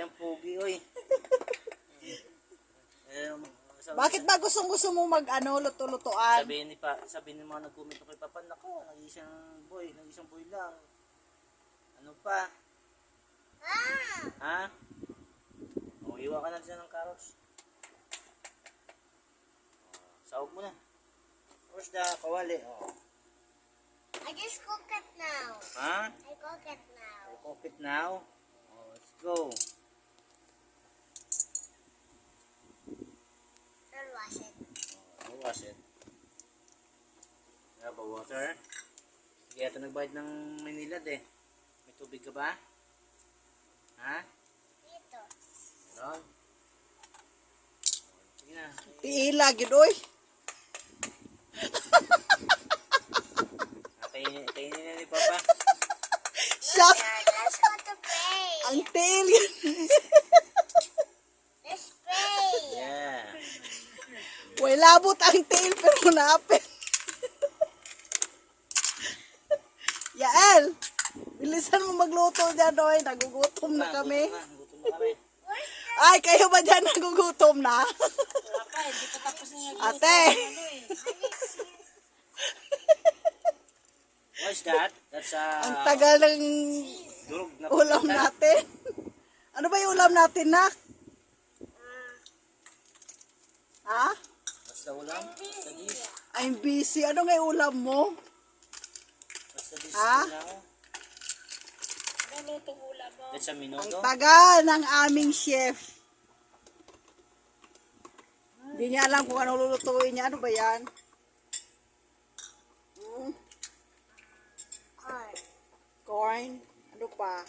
tayong pugi, oy. Bakit ba gusto mo luto-lutoan? Sabihin ni mga nag-comment kay Papa, nako, nag-isang boy lang. Ano pa? Ha? O, iwa ka na dyan ng carrots. Sahog mo na. Where's the kawali? Oh. I just cook it now. Ha? I cook it now. You cook it now? Oh, let's go. I'll wash it. Oh, wash it. Have a water. Sige, ito nagbayad ng Manilad eh. May tubig ka ba? Ha? Dito. Meron? Sige na. Tiila, gidoy. Kainin na ni Papa. Shut. Let's go to pray. Ang tiil yan. Let's pray. Yeah. Way labot ang tiil pero naapit. Yael, bilisan mo magluto dyan, oy. Nagugutom na kami. Gutom na kami. Ay, kayo ba dyan nagugutom na? Papa, hindi pa tapos na yung Ate. What's that? That's Ang tagal ng durog na ulam paminta. natin. Ano ba yung ulam natin, nak? Ha? What's the ulam? What's the dish? I'm busy. Ano nga yung ulam mo? What's the dish? Ha? ano itong ulam mo. That's a Ang minuto. tagal ng aming chef. Hindi niya alam kung ano lulutuin niya. Ano ba yan? Corn. Corn? Ano pa?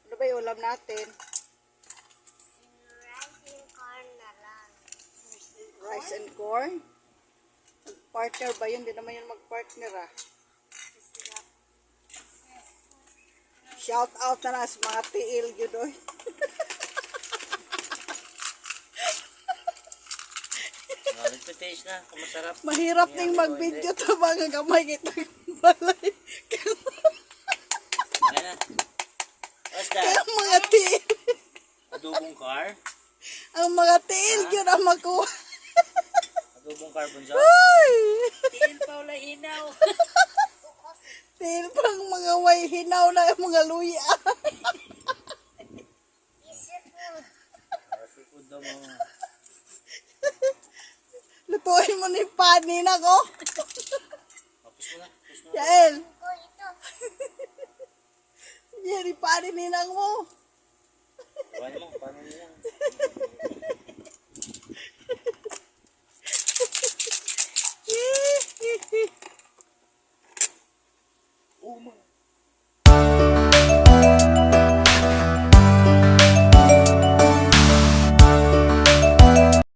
Ano ba yung ulam natin? Rice and corn na lang. Rice and corn? Partner ba yun? Hindi naman yun mag-partner ah. Shout out na lang sa mga tiil yun oy. Let's taste na. Kung masarap. Mahirap ning mag-video to mga gamay kita balay. Ayan na. What's Kaya that? mga tiil. Adobong car? Ang mga tiil yun ang makuha. Adobong carbon sa? Ay! Tiil pa wala hinaw. Tiil pang mga way hinaw na mga luya. Easy food. Seafood daw mga. Lutuin mo ni panin ako. Tapos mo na. Tapos mo na. Yael, Ko ito. yan ipanin ninang mo. Iwan mo. Paano nila? Oh,